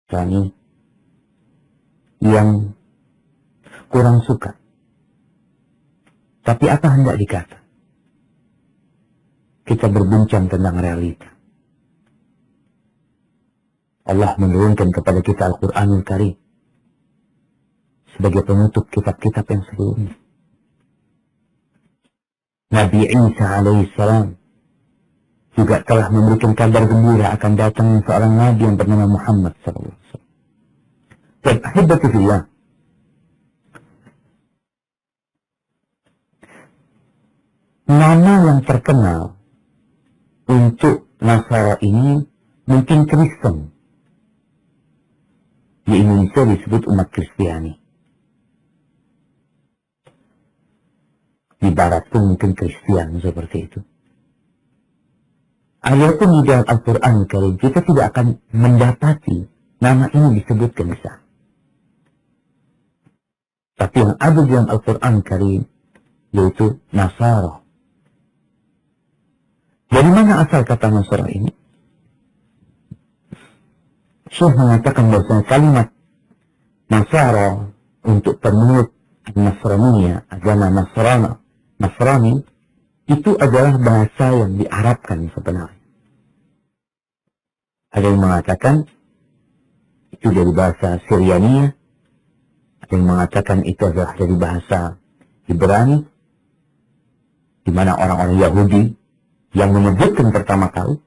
Kami yang kurang suka. Tapi apa hendak dikata? Kita berbincang tentang realita. Allah menurunkan kepada kita Al-Quranul Karim sebagai penutup kitab-kitab yang sebelumnya. Nabi Isa alaihissalam juga telah memberikan kabar gembira akan datang seorang Nabi yang bernama Muhammad sallallahu alaihi wasallam. Dan ahibati fillah, nama yang terkenal untuk Nasara ini mungkin Kristen. Di Indonesia disebut umat Kristiani. Di Barat pun mungkin Kristian seperti itu. Adapun di dalam Al-Quran Karim kita tidak akan mendapati nama ini disebutkan di sana. Tapi yang ada di dalam Al-Quran Karim yaitu Nasara. Dari mana asal kata Nasara ini? Syekh mengatakan bahwa kalimat Nasara untuk pemeluk Nasraniyah, agama Nasrani, itu adalah bahasa yang diarabkan sebenarnya. Ada yang mengatakan itu dari bahasa Syriania, ada yang mengatakan itu adalah dari bahasa Ibrani, di mana orang-orang Yahudi yang menyebutkan pertama kali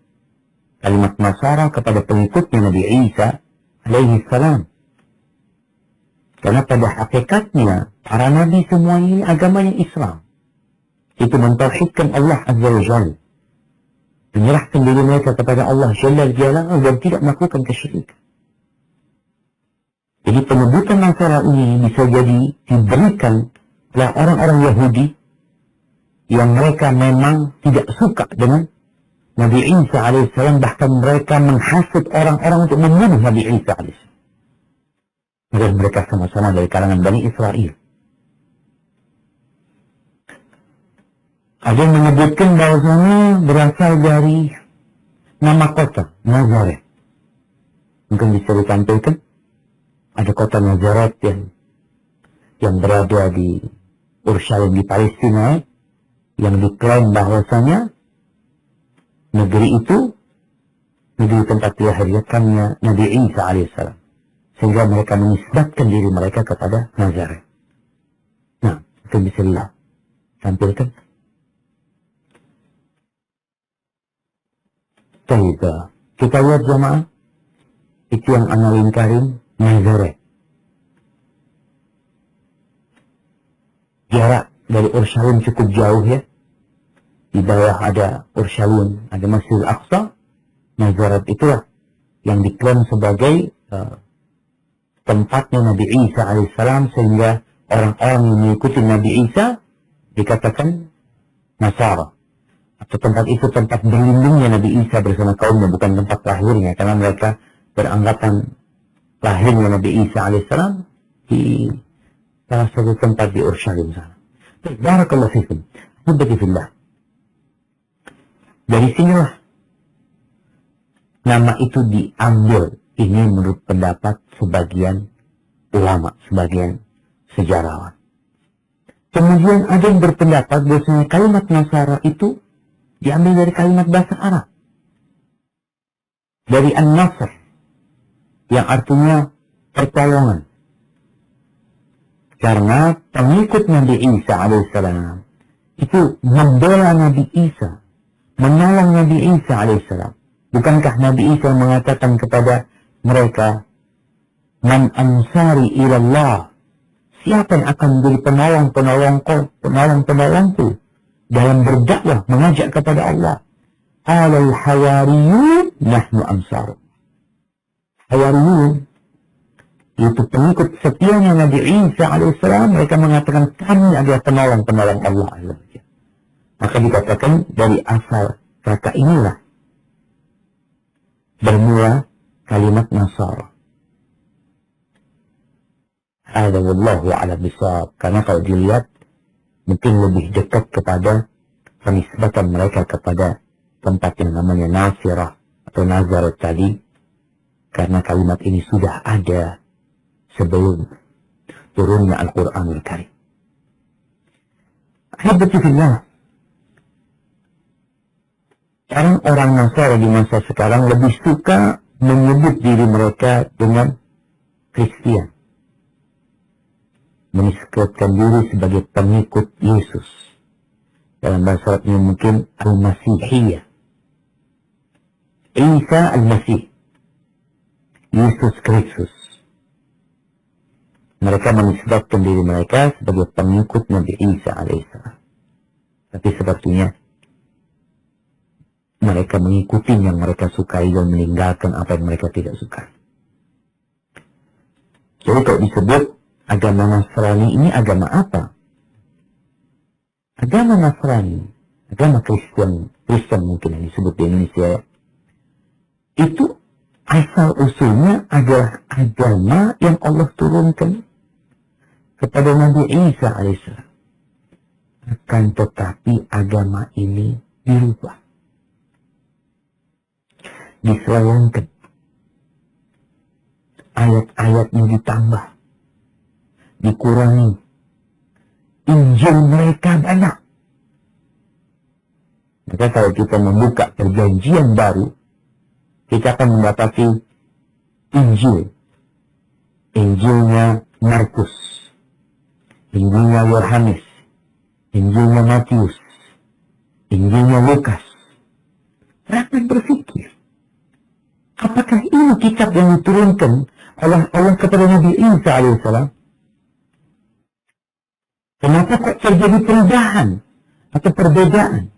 kalimat Nasara kepada pengikutnya Nabi Isa alaihi salam. Karena pada hakikatnya para nabi semuanya ini agamanya Islam. Itu mentauhidkan Allah Azza wa Jalla. Menyerahkan diri mereka kepada Allah Jalla Jalaluhu dan tidak melakukan kesyirikan. Jadi penyebutan Nasara ini bisa jadi diberikan oleh orang-orang Yahudi yang mereka memang tidak suka dengan Nabi Isa alaihissalam, bahkan mereka menghasut orang-orang untuk membunuh Nabi Isa alaihissalam. Dan mereka sama-sama dari kalangan Bani Israel. Ada yang menyebutkan bahwasanya berasal dari nama kota Nazaret. Mungkin bisa ditampilkan. Ada kota Nazaret yang berada di Yerusalem di Palestina, yang diklaim bahwasanya negeri itu negeri tempat dilahirkannya Nabi Isa alaihissalam, sehingga mereka menisbatkan diri mereka kepada Nazaret. Nah, itu bisa ditampilkan. Kita lihat jemaah, itu yang ana lingkarin Nazaret. Jarak dari Yerusalem cukup jauh ya. Di bawah ada Yerusalem, ada Masjidil Aqsa. Nazaret itulah yang diklaim sebagai tempatnya Nabi Isa alaihissalam, sehingga orang-orang yang mengikuti Nabi Isa dikatakan Nasara. Atau tempat itu tempat berlindungnya Nabi Isa bersama kaumnya, bukan tempat lahirnya, karena mereka beranggapan lahirnya Nabi Isa alaihissalam di salah satu tempat di Yerusalem sana. Barakallahu fikum. Alhamdulillah. Dari sinilah nama itu diambil. Ini menurut pendapat sebagian ulama, sebagian sejarawan. Kemudian ada yang berpendapat bahwasanya kalimat Nasara itu diambil dari kalimat bahasa Arab. Dari An-Nasr, yang artinya pertolongan. Karena pengikut Nabi Isa alaihissalam itu membela Nabi Isa, menolong Nabi Isa alaihissalam. Bukankah Nabi Isa mengatakan kepada mereka, Man ansari ilallah, siapa yang akan menjadi penolongku dalam berdakwah, mengajak kepada Allah? Alal hawariyun nahnu ansar. Hawariyun itu pengikut setianya Nabi Isa alaihissalam, mereka mengatakan kami adalah penolong-penolong Allah azza wa jalla. Maka dikatakan dari asal kata inilah bermula kalimat Nasara. Hadza wallahu a'lam bishawab. Karena kalau dilihat mungkin lebih dekat kepada penisbatan mereka kepada tempat yang namanya Nasirah atau Nazaret tadi, Karena kalimat ini sudah ada sebelum turunnya Al-Quranul Karim. Alhamdulillah. Sekarang orang Nasrani di masa sekarang lebih suka menyebut diri mereka dengan Kristen. Menisbatkan diri sebagai pengikut Yesus. Dalam bahasa Arabnya mungkin Al-Masihiyah. Isa Al-Masih. Yesus Kristus. Mereka menisbatkan diri mereka sebagai pengikut Nabi Isa alaihissalam. Tapi sebetulnya mereka mengikuti yang mereka sukai dan meninggalkan apa yang mereka tidak suka. Jadi kalau disebut agama Nasrani ini agama apa? Agama Nasrani, agama Kristen mungkin yang disebut di Indonesia, itu asal usulnya adalah agama yang Allah turunkan kepada Nabi Isa alaihissalam. Akan tetapi agama ini dirubah, diselewengkan, ayat-ayatnya ditambah, dikurangi. Injil mereka banyak. Maka kalau kita membuka perjanjian baru, kita akan mendapati Injil. Injilnya Markus, Injilnya Yohanes, Injilnya Matius, Injilnya Lukas. Rakyat berpikir, apakah ini kitab yang diturunkan oleh Allah kepada Nabi Isa alaihissalam? Kenapa kok terjadi perubahan atau perbedaan?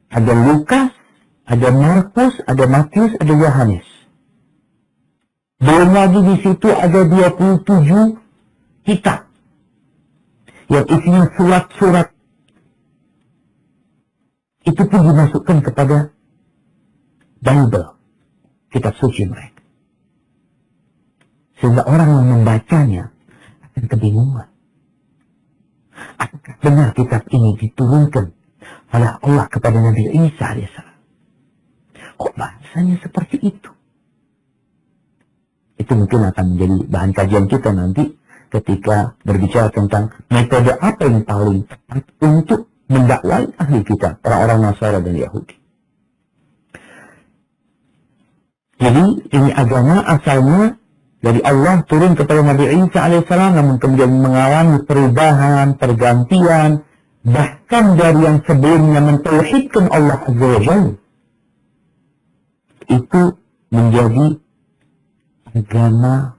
Ada Lukas, ada Markus, ada Matius, ada Yohanes. Belum lagi di situ ada 27 kitab yang isinya surat-surat. Itu pun dimasukkan kepada Bible, kitab suci mereka. Sehingga orang yang membacanya akan kebingungan. Apakah benar kitab ini diturunkan oleh Allah kepada Nabi Isa alaihissalam? Kok bahasanya seperti itu? Itu mungkin akan menjadi bahan kajian kita nanti ketika berbicara tentang metode apa yang paling tepat untuk mendakwai ahli kita, orang-orang Nasara dan Yahudi. Jadi ini agama asalnya dari Allah turun kepada Nabi Isa alaihissalam, namun kemudian mengalami perubahan, pergantian, bahkan dari yang sebelumnya mentauhidkan Allah Azza wa Jalla, itu menjadi agama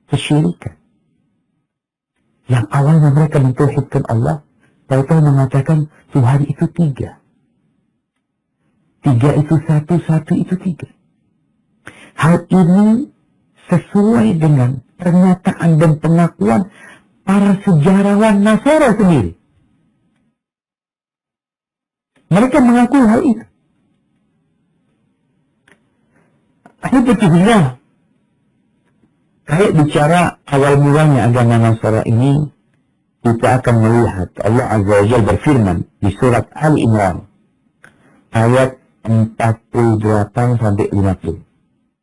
kesyirikan. Yang awalnya mereka mentauhidkan Allah, tahu-tahu mengatakan Tuhan itu 3. 3 itu 1, 1 itu 3. Hal ini sesuai dengan pernyataan dan pengakuan para sejarawan Nasara sendiri. Mereka mengaku hal itu. Alhamdulillah, kayak bicara awal mulanya agama Nasara ini, kita akan melihat Allah Azza wa Jalla berfirman di surat Ali Imran ayat 48 sampai 50.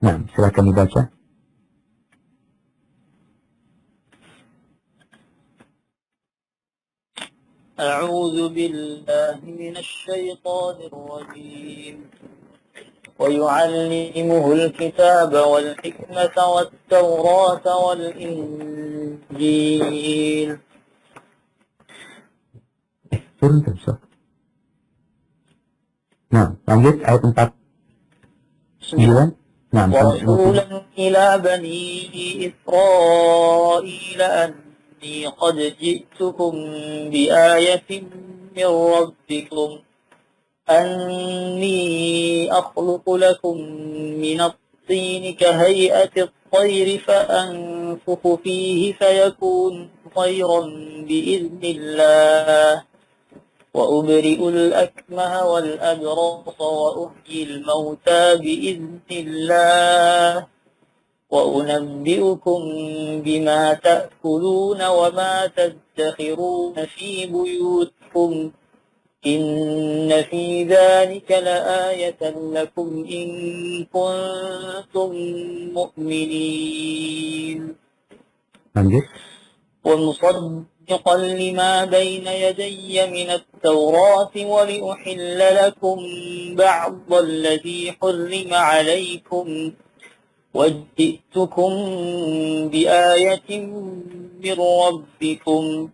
Nah, silakan dibaca. أعوذ بالله من الشيطان الرجيم ويعلمه الكتاب والحكمة والتوراة والإنجيل. Turun terus. Nah, lanjut ayat 49. Nah, ورسولا إلى بني إسرائيل أني قد جئتكم بآية من ربكم أني أخلق لكم من الطين كهيئة الطير فأنفخ فيه فيكون طيرا بإذن الله وأبرئ الأكمه والأبرص وأحيي الموتى بإذن الله وأنبئكم بما تأكلون وما تدخرون في بيوتكم Inna fi dzalika laayatan lakum in kuntum mu'minin. Lanjut. Wa musaddiqan lima bayna yadayya minat tawrati wa liuhilla lakum ba'da alladhi hurrima alaykum wa ji'tukum bi ayatin min rabbikum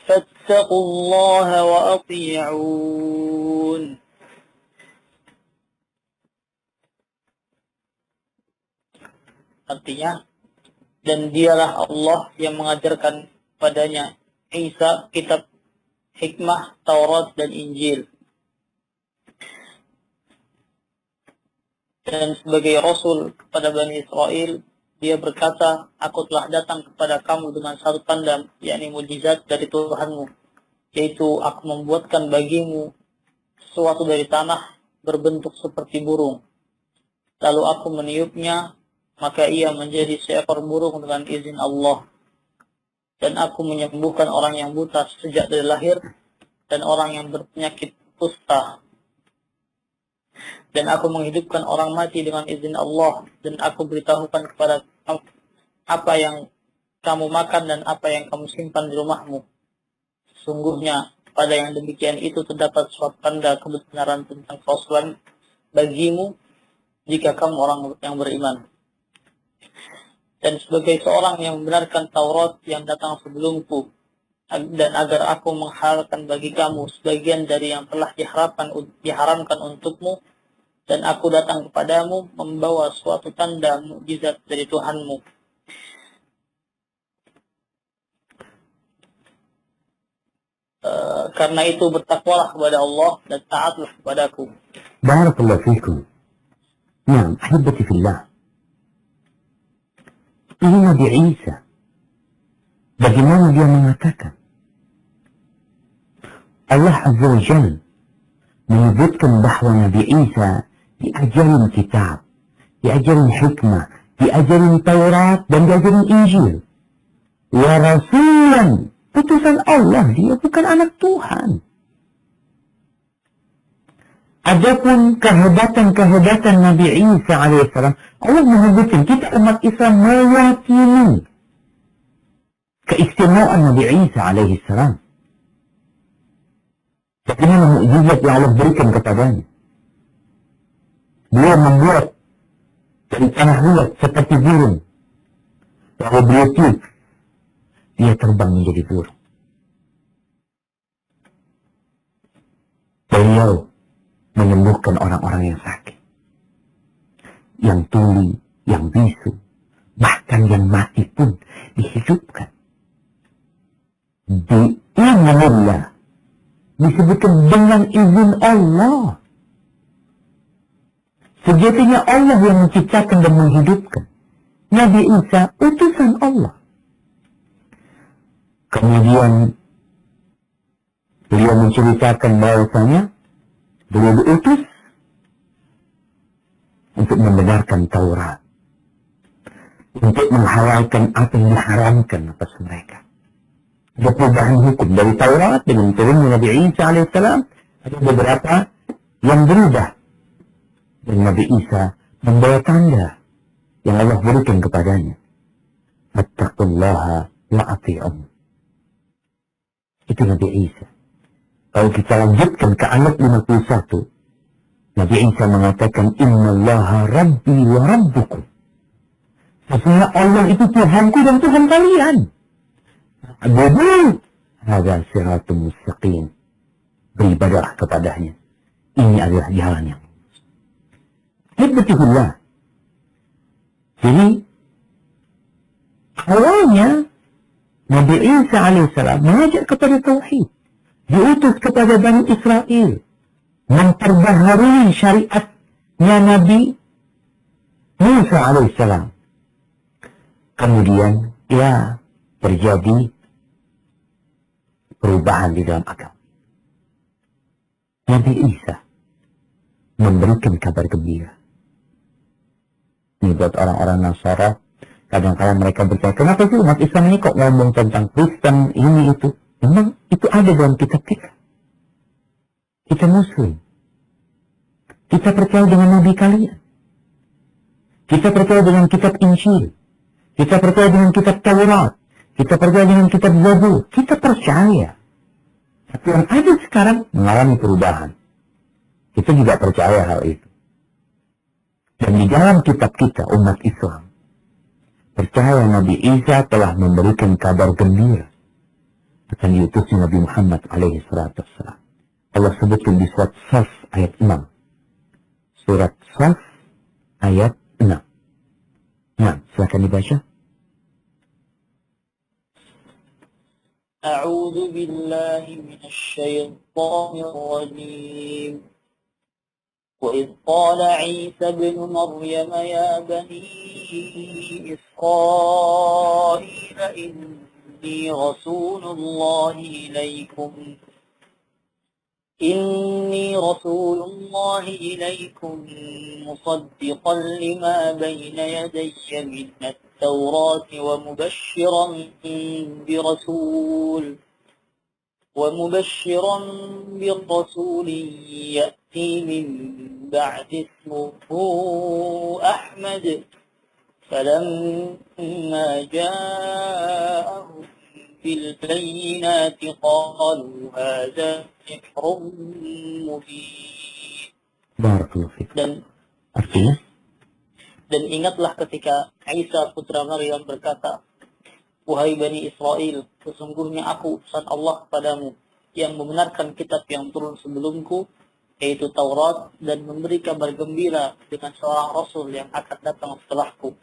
fattaqullaha wa ati'un. Artinya, dan dialah Allah yang mengajarkan padanya Isa kitab, hikmah, Taurat dan Injil. Dan sebagai Rasul kepada Bani Israel, dia berkata, aku telah datang kepada kamu dengan satu tanda, yakni mukjizat dari Tuhanmu, yaitu aku membuatkan bagimu sesuatu dari tanah berbentuk seperti burung. Lalu aku meniupnya, maka ia menjadi seekor burung dengan izin Allah. Dan aku menyembuhkan orang yang buta sejak dari lahir, dan orang yang berpenyakit kusta. Dan aku menghidupkan orang mati dengan izin Allah, dan aku beritahukan kepada kamu apa yang kamu makan dan apa yang kamu simpan di rumahmu. Sungguhnya pada yang demikian itu terdapat suatu tanda kebenaran tentang kerasulan bagimu jika kamu orang yang beriman. Dan sebagai seorang yang membenarkan Taurat yang datang sebelumku, dan agar aku menghalalkan bagi kamu sebagian dari yang telah diharamkan untukmu, dan aku datang kepadamu membawa suatu tanda mukjizat dari Tuhanmu. Karena itu bertakwalah kepada Allah dan taatlah kepadaku. Barakallahu fikum. Naam, ahibati fillah. Ini Nabi Isa. Bagaimana dia mengatakan? Allah Azza wa Jalla menyebutkan bahawa Nabi Isa diajarin kitab, diajarin hikmah, diajarin Taurat, dan diajarin Injil. Wa rasulan, putusan Allah, dia bukan anak Tuhan. Adapun kehebatan Nabi Isa alaihissalam, Allah menyebutkan kita umat Islam meyakini keistimewaan Nabi Isa alaihissalam. Bagaimana mukjizat yang Allah berikan kepadanya. Dia membuat dari tanah liat seperti burung. Lalu beliau tiup, dia terbang menjadi burung. Beliau menyembuhkan orang-orang yang sakit, yang tuli, yang bisu, bahkan yang mati pun dihidupkan. Bi'idznillah, disebutkan dengan izin Allah. Sejatinya Allah yang menciptakan dan menghidupkan. Nabi Isa utusan Allah. Kemudian beliau menceritakan bahwasanya beliau diutus untuk membenarkan Taurat, untuk menghalalkan apa yang diharamkan atas mereka. Ada perubahan hukum dari Taurat dengan turunnya Nabi Isa alaihissalam, ada beberapa yang berubah. Dan Nabi Isa membawa tanda yang Allah berikan kepadanya. Fattaqullaha wa ati'un. Itu Nabi Isa. Kalau kita lanjutkan ke ayat 51, Nabi Isa mengatakan, Innallaha Rabbi wa Rabbukum. Sesungguhnya Allah itu Tuhanku dan Tuhan kalian. Abudu hadza siratum mustaqim. Beribadahlah kepadanya. Ini adalah jalan yang Hibbatihullah. Jadi awalnya Nabi Isa alaihissalam mengajak kepada tauhid, diutus kepada Bani Israel, memperbaharui syariatnya Nabi Musa alaihissalam. Kemudian ya terjadi perubahan di dalam agama. Nabi Isa memberikan kabar gembira. Ini buat orang-orang Nasara, kadang-kadang mereka bertanya, kenapa sih umat Islam ini kok ngomong tentang Kristen, ini itu? Memang itu ada dalam kitab kita. Kita Muslim. Kita percaya dengan Nabi kalian. Kita percaya dengan kitab Injil. Kita percaya dengan kitab Taurat. Kita percaya dengan kitab Zabur. Kita percaya. Tapi yang ada sekarang mengalami perubahan. Kita juga percaya hal itu. Dan di dalam kitab kita, umat Islam, percaya Nabi Isa telah memberikan kabar gembira akan diutusnya Nabi Muhammad alaihi salatu wassalam. Allah sebutkan di surat Saf ayat 6. Surat Saf ayat 6. Nah, silakan dibaca. A'udzu billahi minasy syaithanir rajim. وإذ قال عيسى ابن مريم يا بني إسرائيل إني رسول الله إليكم مصدقا لما بين يدي من التوراة ومبشرا برسول يأتي من بعد اسمه أحمد فلما جاءهم بالبينات قالوا هذا سحر مبين. Barakallahu fiik. Dan artinya? Dan ingatlah ketika Isa putra Maryam berkata, wahai Bani Israel, sesungguhnya aku utusan Allah kepadamu, yang membenarkan kitab yang turun sebelumku, yaitu Taurat, dan memberi kabar gembira dengan seorang Rasul yang akan datang setelahku,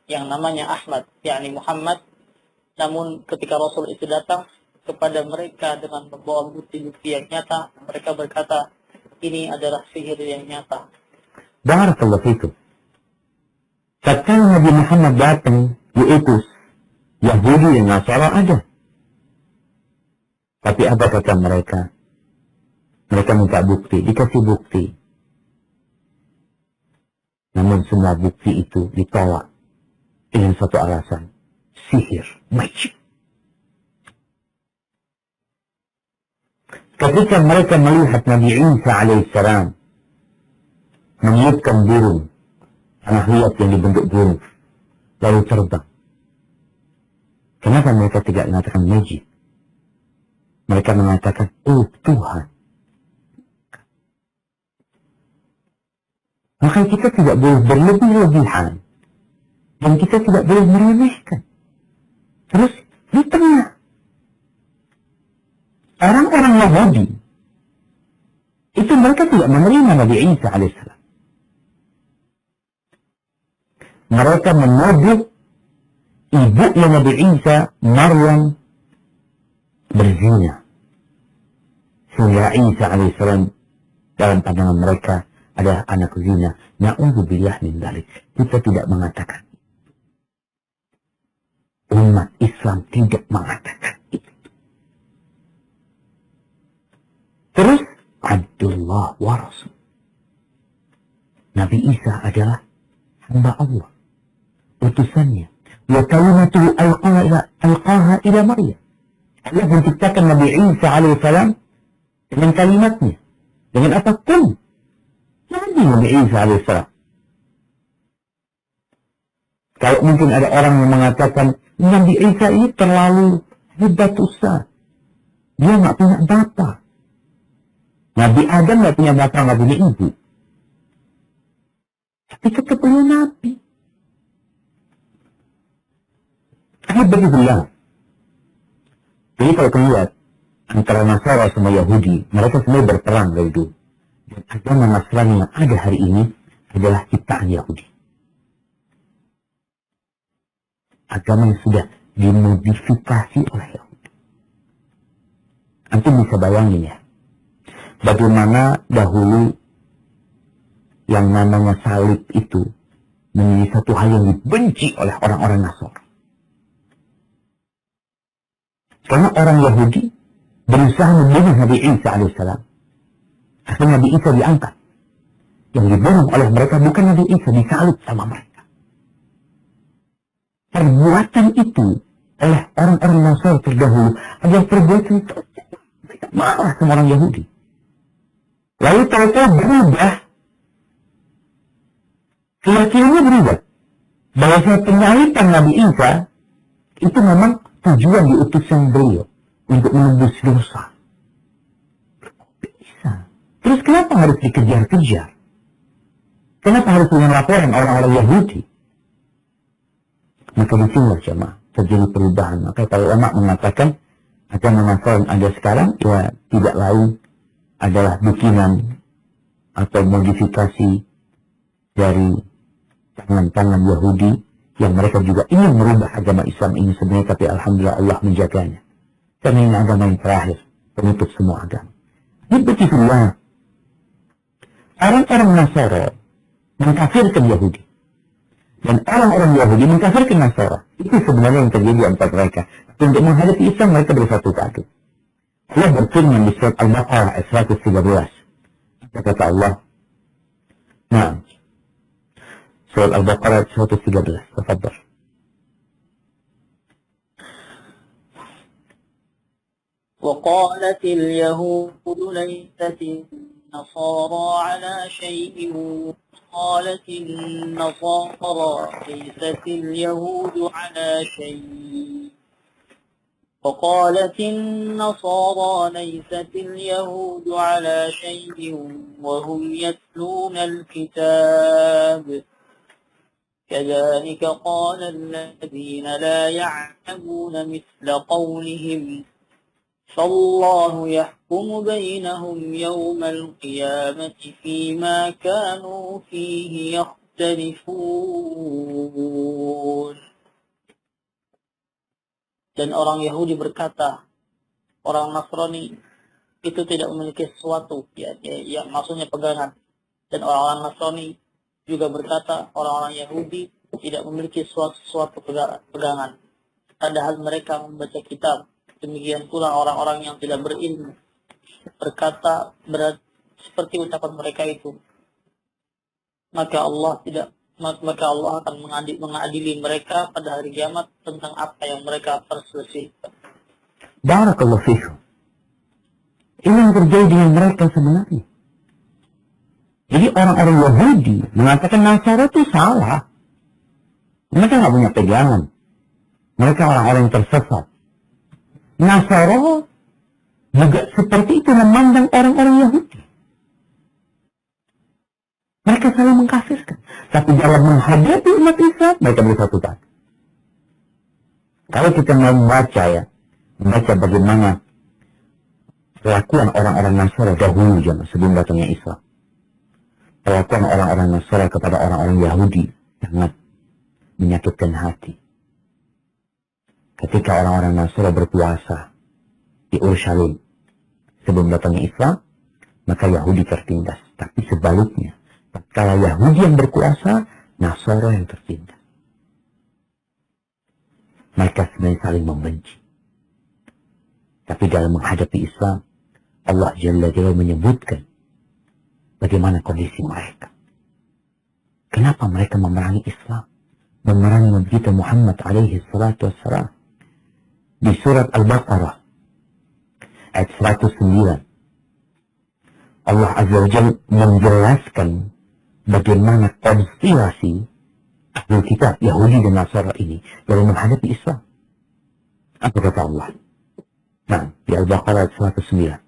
yang namanya Ahmad, yakni Muhammad. Namun ketika Rasul itu datang kepada mereka dengan membawa bukti-bukti yang nyata, mereka berkata, ini adalah sihir yang nyata. Barakallahu fiikum. Tatkala Nabi Muhammad datang, diutus, Yahudi dan Nasara ada. Tapi apa kata mereka? Mereka minta bukti, dikasih bukti. Namun semua bukti itu ditolak dengan satu alasan. Sihir, magic. Ketika mereka melihat Nabi Isa alaihissalam meniupkan burung, anak lihat yang dibentuk burung, lalu terbang. Kenapa mereka tidak mengatakan magic? Mereka mengatakan, oh Tuhan. Maka kita tidak boleh berlebih-lebihan. Dan kita tidak boleh meremehkan. Terus di tengah orang-orang Yahudi, itu mereka tidak menerima Nabi Isa alaihissalam. Mereka menuduh ibunya Nabi Isa, Maryam, berzina. Sehingga Isa alaihissalam dalam pandangan mereka adalah anak zina. Na'udzubillah min dzalik. Kita tidak mengatakan. Umat Islam tidak mengatakan itu. Terus Abdullah wa Rasul. Nabi Isa adalah hamba Allah, utusannya. Wa kalimatu alqaha ila Maryam. Allah menciptakan Nabi Isa alaihissalam dengan kalimatnya, dengan apapun. Nabi Isa alaihissalam. Kalau mungkin ada orang yang mengatakan Nabi Isa ini terlalu hebat Ustaz, dia nggak punya bapak. Nabi Adam nggak punya bapak, nggak punya ibu. Tapi tetap beliau Nabi. Karena begitu. Jadi kalau kita lihat antara Nasara sama Yahudi, mereka semua berperang dari dulu. Dan agama Nasrani yang ada hari ini adalah ciptaan Yahudi. Agama yang sudah dimodifikasi oleh Yahudi. Antum bisa bayangin ya, bagaimana dahulu yang namanya salib itu menjadi satu hal yang dibenci oleh orang-orang Nasrani. Karena orang Yahudi berusaha membunuh Nabi Isa alaihissalam. Akhirnya Nabi Isa diangkat. Yang dibunuh oleh mereka bukan Nabi Isa, disalib sama mereka. Perbuatan itu oleh orang-orang Nasrani terdahulu adalah perbuatan mereka marah sama orang Yahudi. Lalu tahu-tahu berubah. Keyakinannya berubah. Bahwa penyaliban Nabi Isa itu memang tujuan diutusnya beliau untuk menembus dosa. Bisa. Terus kenapa harus dikejar-kejar? Kenapa harus dengan laporan orang-orang Yahudi? Maka disinilah jemaah terjadi perubahan. Maka para ulama mengatakan agama Nasrani ada sekarang ya tidak lain adalah bikinan atau modifikasi dari tangan-tangan Yahudi yang mereka juga ingin merubah agama Islam ini sebenarnya, tapi alhamdulillah Allah menjaganya. Karena ini agama yang terakhir, penutup semua agama. Ini betulnya orang-orang Nasara mengkafirkan Yahudi. Dan orang-orang Yahudi mengkafirkan Nasara. Itu sebenarnya yang terjadi antara mereka. Untuk menghadapi Islam mereka bersatu padu. Allah berfirman di surat Al-Baqarah ayat 113. Kata Allah. Nah, surat Al-Baqarah ayat 113. Tafadhal. وقالت اليهود ليست النصارى على شيء قالت النصارى ليست اليهود على شيء وقالت النصارى ليست اليهود على شيء وهم يتلون الكتاب كذلك قال الذين لا يعلمون مثل قولهم فالله يحكم بينهم يوم القيامة فيما كانوا فيه يختلفون. Dan orang Yahudi berkata, orang Nasrani itu tidak memiliki sesuatu, yang maksudnya pegangan. Dan orang-orang Nasrani juga berkata, orang-orang Yahudi tidak memiliki sesuatu pegangan. Padahal mereka membaca kitab. Demikian pula orang-orang yang tidak berilmu berkata seperti ucapan mereka itu. Maka Allah akan mengadili mereka pada hari kiamat tentang apa yang mereka perselisihkan. Barakallahu fikum. Ini yang terjadi dengan mereka sebenarnya. Jadi orang-orang Yahudi mengatakan Nasara itu salah. Mereka nggak punya pegangan. Mereka orang-orang yang tersesat. Nasara juga seperti itu memandang orang-orang Yahudi. Mereka salah mengkafirkan. Tapi dalam menghadapi umat Islam, mereka bersatu padu. Kalau kita mau membaca bagaimana perlakuan orang-orang Nasara dahulu sebelum datangnya Islam. Perlakuan orang-orang Nasara kepada orang-orang Yahudi sangat menyakitkan hati. Ketika orang-orang Nasara berpuasa di Urshalim sebelum datangnya Islam, maka Yahudi tertindas. Tapi sebaliknya, tatkala Yahudi yang berkuasa, Nasara yang tertindas. Mereka sebenarnya saling membenci. Tapi dalam menghadapi Islam, Allah Jalla Jalla menyebutkan bagaimana kondisi mereka. Kenapa mereka memerangi Islam? Memerangi Nabi kita Muhammad alaihi salatu wassalam. Di surat Al-Baqarah ayat 109 Allah Azza wa Jalla menjelaskan bagaimana konspirasi ahli kitab Yahudi dan Nasara ini dalam menghadapi Islam. Apa kata Allah? Nah, di Al-Baqarah ayat 109.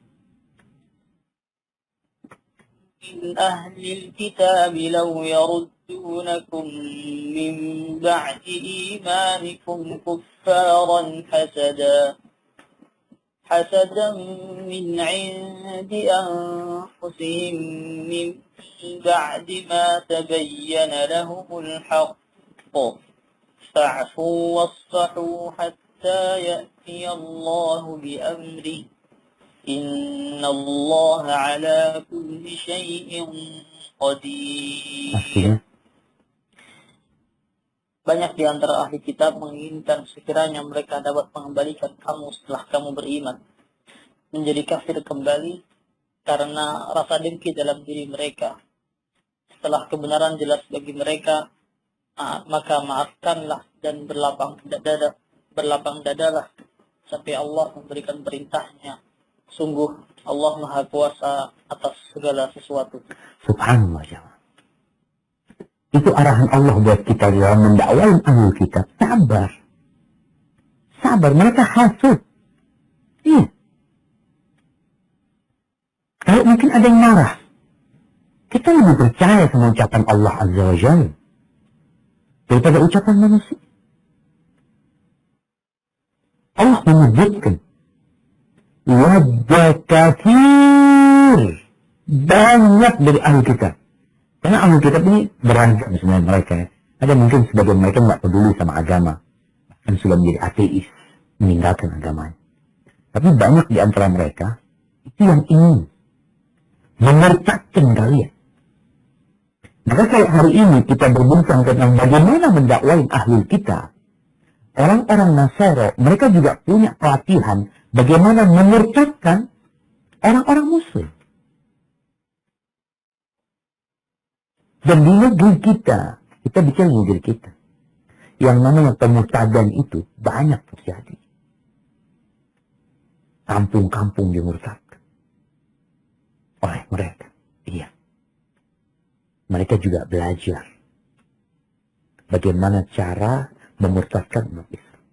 من أهل الكتاب لو يردونكم من بعد إيمانكم كفارا حسدا من عند أنفسهم من بعد ما تبين لهم الحق فاعفوا واصفحوا حتى يأتي الله بأمره إن الله على كل شيء قدير. Banyak di antara ahli kitab menginginkan sekiranya mereka dapat mengembalikan kamu setelah kamu beriman menjadi kafir kembali karena rasa dengki dalam diri mereka. Setelah kebenaran jelas bagi mereka, maka maafkanlah dan berlapang dadalah sampai Allah memberikan perintahnya. Sungguh Allah Maha Kuasa atas segala sesuatu. Subhanallah jemaah. Itu arahan Allah buat kita dalam mendakwain ahli kitab. Sabar. Sabar, mereka hasud. Iya. Kalau mungkin ada yang marah, kita lebih percaya sama ucapan Allah Azza wa Jalla daripada ucapan manusia. Allah menyebutkan wadda kathir, banyak dari ahli kitab. Karena ahli kitab ini beragam sebenarnya mereka. Ada mungkin sebagian mereka nggak peduli sama agama, bahkan sudah menjadi ateis, meninggalkan agamanya. Tapi banyak di antara mereka itu yang ingin memerintahkan kalian. Maka kalau hari ini kita berbincang tentang bagaimana mendakwain ahli kita, orang-orang Nasara, mereka juga punya pelatihan bagaimana memurtadkan orang-orang Muslim. Dan di negeri kita bicara negeri kita, yang namanya pemurtadan itu banyak terjadi. Kampung-kampung dimurtadkan oleh mereka. Iya. Mereka juga belajar bagaimana cara memurtadkan umat Islam.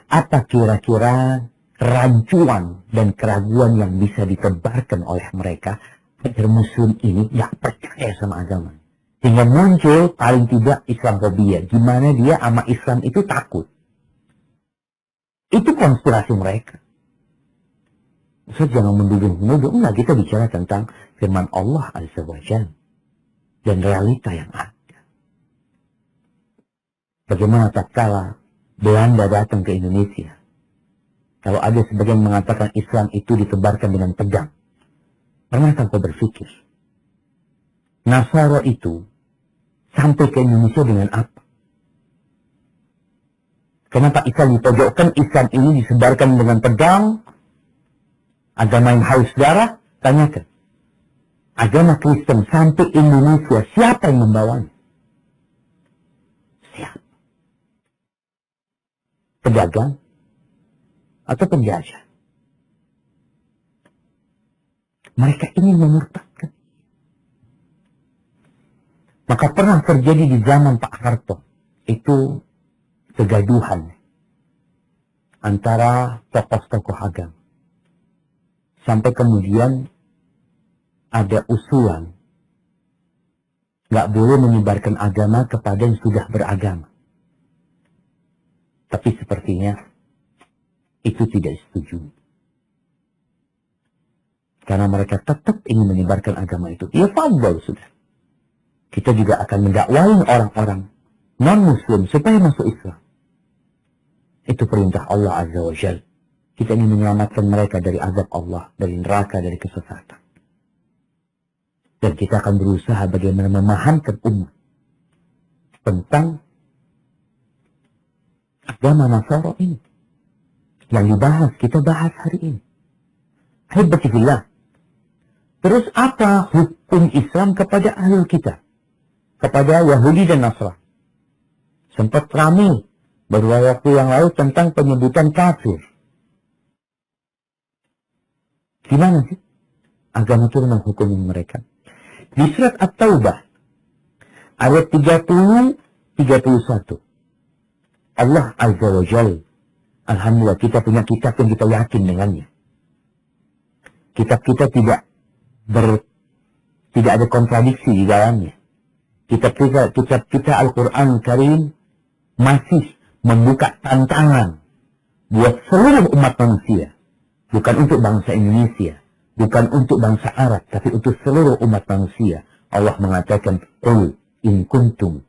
Apa kira-kira rancuan dan keraguan yang bisa ditebarkan oleh mereka agar Muslim ini tidak percaya sama agama? Sehingga muncul paling tidak Islamofobia. Gimana dia sama Islam itu takut. Itu konspirasi mereka. Ustaz jangan menuduh-menuduh. Enggak, kita bicara tentang firman Allah Azza wa Jalla dan realita yang ada. Bagaimana tatkala Belanda datang ke Indonesia, kalau ada sebagian mengatakan Islam itu ditebarkan dengan pedang, pernah tanpa berpikir Nasara itu sampai ke Indonesia dengan apa? Kenapa Islam dipojokkan? Islam ini disebarkan dengan pedang, agama yang haus darah? Tanyakan. Agama Kristen sampai Indonesia, siapa yang membawanya? Siapa? Pedagang atau penjajah? Mereka ingin memurtadkan. Maka pernah terjadi di zaman Pak Harto itu kegaduhan antara tokoh-tokoh agama. Sampai kemudian ada usulan nggak boleh menyebarkan agama kepada yang sudah beragama. Tapi sepertinya itu tidak setuju. Karena mereka tetap ingin menyebarkan agama itu. Ya fadhal sudah. Kita juga akan mendakwain orang-orang non-muslim supaya masuk Islam. Itu perintah Allah Azza wa Jalla. Kita ingin menyelamatkan mereka dari azab Allah, dari neraka, dari kesesatan. Dan kita akan berusaha bagaimana memahamkan umat tentang agama Nasara ini. Yang dibahas, kita bahas hari ini. Hibatillah. Terus apa hukum Islam kepada ahli kita? Kepada Yahudi dan Nasrani. Sempat ramai beberapa waktu yang lalu tentang penyebutan kafir. Gimana sih agama itu menghukumi mereka? Di surat At-Taubah ayat 30-31 Allah Azza wa Jalla, alhamdulillah kita punya kitab yang kita yakin dengannya. Kitab kita tidak ada kontradiksi di dalamnya. Kitab kita Al-Quran Karim masih membuka tantangan buat seluruh umat manusia. Bukan untuk bangsa Indonesia, bukan untuk bangsa Arab, tapi untuk seluruh umat manusia. Allah mengatakan, "Qul in kuntum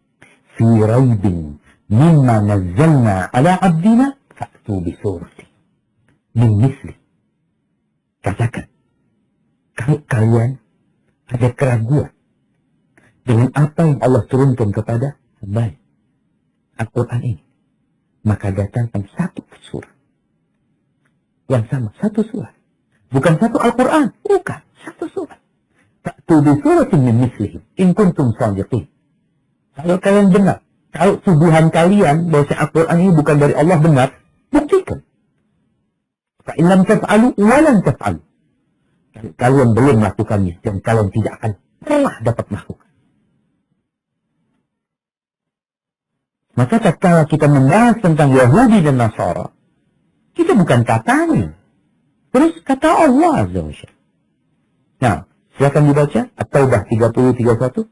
fi raibin mimma nazzalna ala 'abdina fa'tu bi surati min misli." Katakan, kalau kalian ada keraguan dengan apa yang Allah turunkan kepada hamba Al-Quran ini, maka datangkan satu surah yang sama, satu surah. Bukan satu Al-Quran, bukan, satu surah. Fa'tu bi suratin min mislihi in kuntum shadiqin. Kalau kalian benar, kalau tuduhan kalian bahwa Al-Quran ini bukan dari Allah benar, buktikan. Fa in lam taf'alu wa lan taf'alu. Kalau kalian belum melakukannya dan kalian tidak akan pernah dapat melakukan. Maka tatkala kita membahas tentang Yahudi dan Nasara, kita bukan katanya. Terus kata Allah Azza wa Jalla. Nah, silakan dibaca At-Taubah 30-31.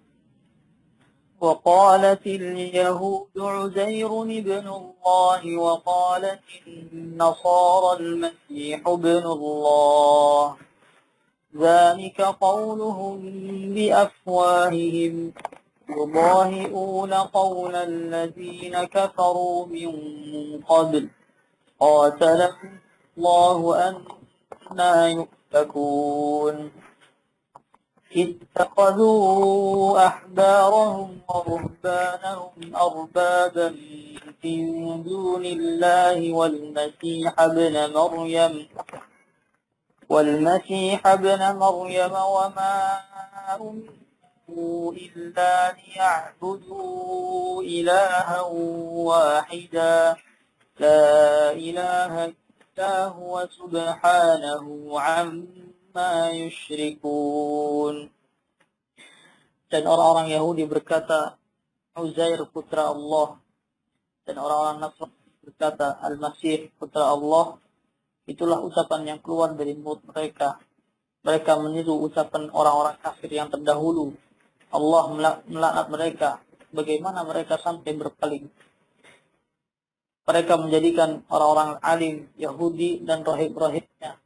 وقالت اليهود عزير ابن الله وقالت النصارى المسيح ابن الله ذلك قولهم بأفواههم يضاهئون قول الذين كفروا من قبل قاتلهم الله أنى يؤفكون اتخذوا أحبارهم ورهبانهم أربابا من دون الله والمسيح ابن مريم وما أمروا إلا ليعبدوا إلها واحدا لا إله إلا هو سبحانه عما يشركون. Dan orang-orang Yahudi berkata, Uzair putra Allah. Dan orang-orang Nasrani berkata, Al-Masih putra Allah. Itulah ucapan yang keluar dari mulut mereka. Mereka meniru ucapan orang-orang kafir yang terdahulu. Allah melaknat mereka. Bagaimana mereka sampai berpaling. Mereka menjadikan orang-orang alim Yahudi dan rahib-rahibnya,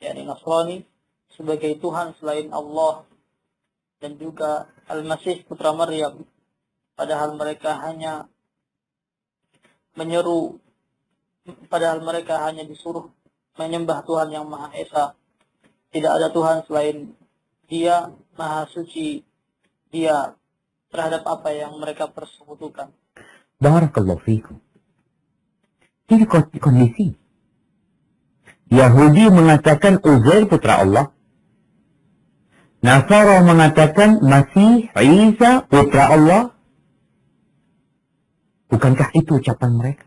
yakni Nasrani, sebagai Tuhan selain Allah. Dan juga Al-Masih putra Maryam. Padahal mereka hanya disuruh menyembah Tuhan yang Maha Esa. Tidak ada Tuhan selain Dia, Maha Suci Dia terhadap apa yang mereka persekutukan. Barakallahu fikum. Ini kondisi. Yahudi mengatakan Uzair putra Allah. Nasara mengatakan Masih Isa putra Allah. Bukankah itu ucapan mereka?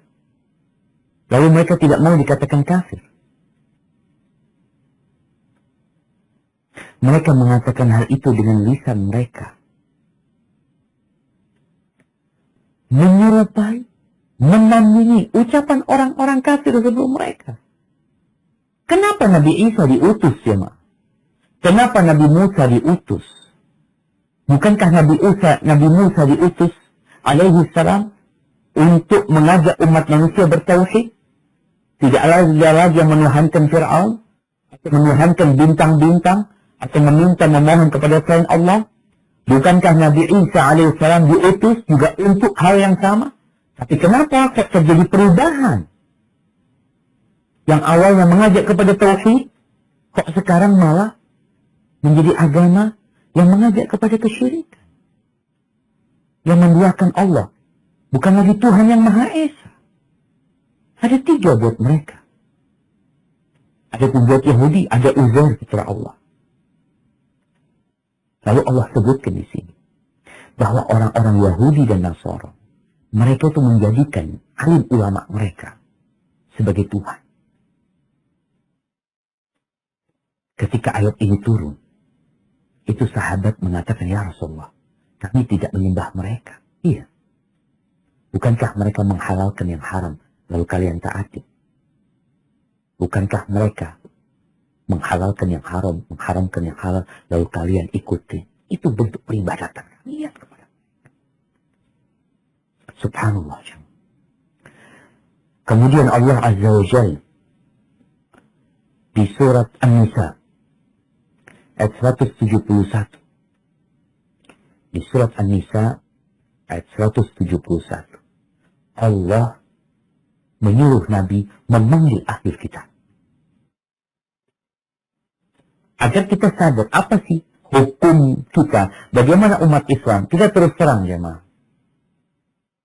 Lalu mereka tidak mau dikatakan kafir. Mereka mengatakan hal itu dengan lisan mereka. Menyerupai, menandingi ucapan orang-orang kafir sebelum mereka. Kenapa Nabi Isa diutus, jemaah? Kenapa Nabi Musa diutus? Bukankah Nabi Musa diutus alaihi salam untuk mengajak umat manusia bertauhid? Tidak ada lagi yang menuhankan Fir'aun, atau menuhankan bintang-bintang, atau memohon kepada selain Allah. Bukankah Nabi Isa alaihi salam diutus juga untuk hal yang sama? Tapi kenapa kok terjadi perubahan? Yang awalnya mengajak kepada tauhid, kok sekarang malah menjadi agama yang mengajak kepada kesyirikan, yang menduakan Allah, bukan lagi Tuhan yang Maha Esa. Ada 3 buat mereka. Ada buat Yahudi, ada Uzair putra Allah. Lalu Allah sebutkan di sini bahwa orang-orang Yahudi dan Nasara, mereka itu menjadikan alim ulama mereka sebagai Tuhan. Ketika ayat ini turun, itu sahabat mengatakan, ya Rasulullah, kami tidak menyembah mereka. Iya. Bukankah mereka menghalalkan yang haram, lalu kalian taati? Bukankah mereka menghalalkan yang haram, mengharamkan yang halal, lalu kalian ikuti? Itu bentuk peribadatan kalian kepada mereka. Subhanallah. Kemudian Allah Azza wa Jalla di surat An-Nisa ayat 171. Di surat An-Nisa ayat 171. Allah menyuruh Nabi memanggil ahli kitab. Agar kita sadar apa sih hukum kita. Bagaimana umat Islam. Kita terus terang jemaah.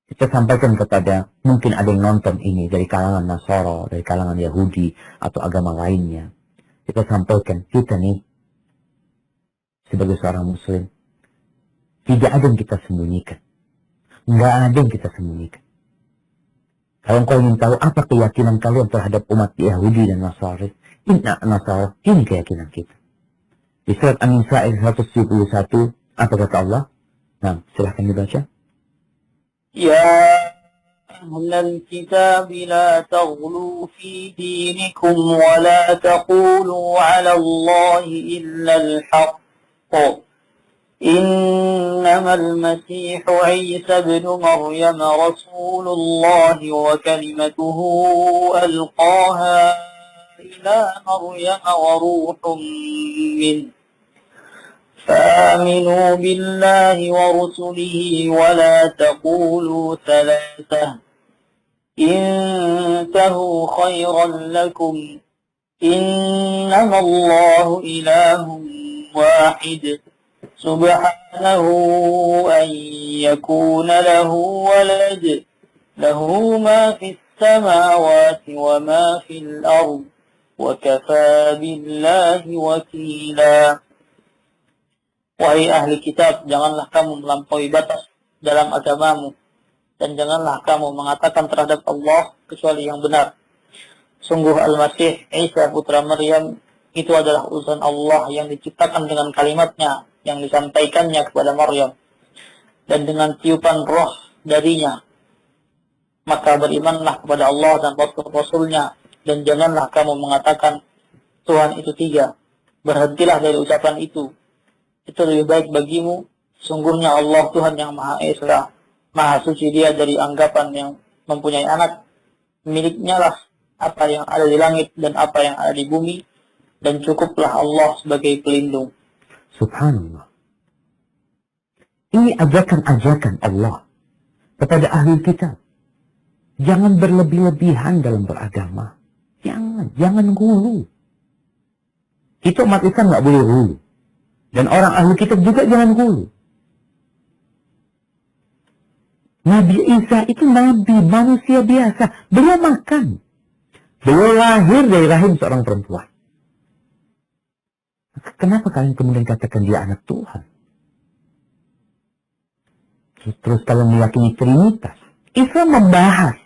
Kita sampaikan kepada, mungkin ada yang nonton ini dari kalangan Nasara, dari kalangan Yahudi, atau agama lainnya. Kita sampaikan, kita nih, sebagai seorang muslim, tidak ada yang kita sembunyikan. Nggak ada yang kita sembunyikan. Kalau kau ingin tahu apa keyakinan kalian terhadap umat Yahudi dan Nasara, ini keyakinan kita. Di surat An-Nisa ayat 171, apa kata Allah? Nah, silahkan dibaca. Ya ahlal kitab la taghlu fi dinikum wa la taqulu ala Allahi illa al-haqq. إنما المسيح عيسى ابن مريم رسول الله وكلمته ألقاها إلى مريم وروح منه فآمنوا بالله ورسله ولا تقولوا ثلاثة انتهوا خيرا لكم إنما الله إله واحد سبحانه أن يكون له ولد له ما في السماوات وما في الأرض وكفى بالله وكيلا. Wahai ahli kitab, janganlah kamu melampaui batas dalam agamamu, dan janganlah kamu mengatakan terhadap Allah kecuali yang benar. Sungguh Al-Masih Isa putra Maryam itu adalah utusan Allah yang diciptakan dengan kalimatnya yang disampaikannya kepada Maryam dan dengan tiupan roh darinya. Maka berimanlah kepada Allah dan Rasul-Rasulnya, dan janganlah kamu mengatakan Tuhan itu tiga. Berhentilah dari ucapan itu. Itu lebih baik bagimu. Sungguhnya Allah Tuhan yang Maha Esa, Maha Suci Dia dari anggapan yang mempunyai anak. Miliknya lah apa yang ada di langit dan apa yang ada di bumi, dan cukuplah Allah sebagai pelindung. Subhanallah. Ini ajakan-ajakan Allah kepada ahli kitab. Jangan berlebih-lebihan dalam beragama. Jangan gulu. Itu umat Islam nggak boleh gulu. Dan orang ahli kitab juga jangan gulu. Nabi Isa itu nabi, manusia biasa. Beliau makan. Beliau lahir dari rahim seorang perempuan. Kenapa kalian kemudian katakan dia anak Tuhan? Terus kalian meyakini Trinitas. Islam membahas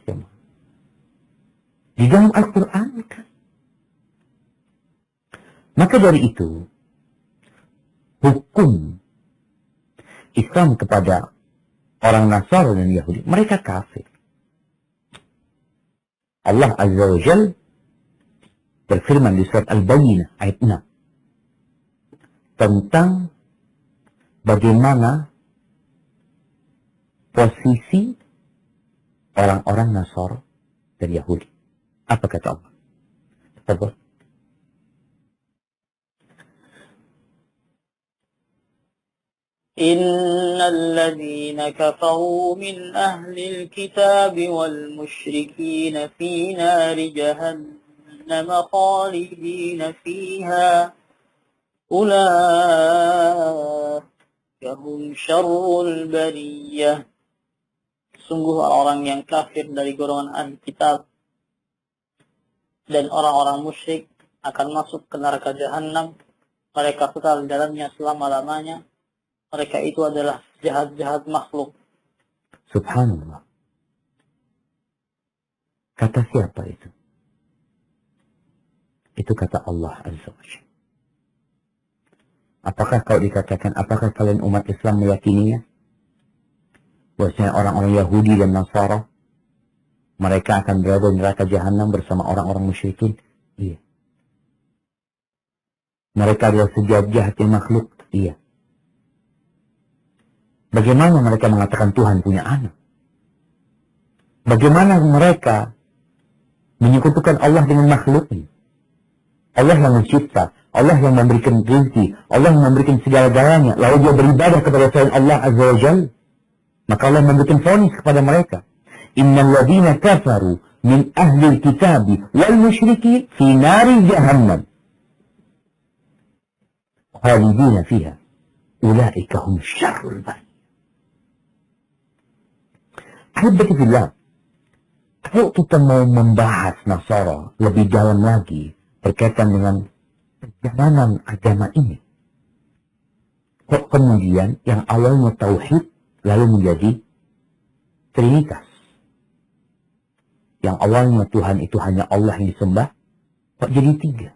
di dalam Al-Quran. Maka dari itu, hukum Islam kepada orang Nasara dan Yahudi, mereka kafir. Allah Azza wa Jal berfirman di surat Al-Bayyinah ayat 6 tentang bagaimana posisi orang-orang Nasara dan Yahudi. Apa kata Allah? Tafadhol. إن الذين كفروا من أهل الكتاب والمشركين في نار جهنم خالدين فيها أولئك هم شر البرية. Sungguh orang yang kafir dari golongan ahli kitab dan orang-orang musyrik akan masuk ke neraka Jahannam. Mereka kekal di dalamnya selama-lamanya. Mereka itu adalah jahat-jahat makhluk. Subhanallah. Kata siapa itu? Itu kata Allah Azza wa Jalla. Apakah kau dikatakan, apakah kalian umat Islam meyakininya? Bahwasanya orang-orang Yahudi dan Nasara, mereka akan berada di neraka Jahannam bersama orang-orang musyrikin? Iya. Mereka adalah sejahat-jahatnya makhluk? Iya. Bagaimana mereka mengatakan Tuhan punya anak? Bagaimana mereka menyekutukan Allah dengan makhluknya? Allah yang mencipta, Allah yang memberikan rezeki, Allah yang memberikan segala-galanya, lalu dia beribadah kepada selain Allah Azza wa Jalla. Maka Allah memberikan vonis kepada mereka. Innal ladzina kafaru min ahli kitabi wal musyrikin fi nari jahannam khalidina fiha ulaika hum syarrul bariyah. Alhamdulillah, kalau kita mau membahas Nasara lebih dalam lagi berkaitan dengan perjalanan agama ini, kok kemudian yang awalnya tauhid lalu menjadi Trinitas, yang awalnya Tuhan itu hanya Allah yang disembah, kok jadi tiga?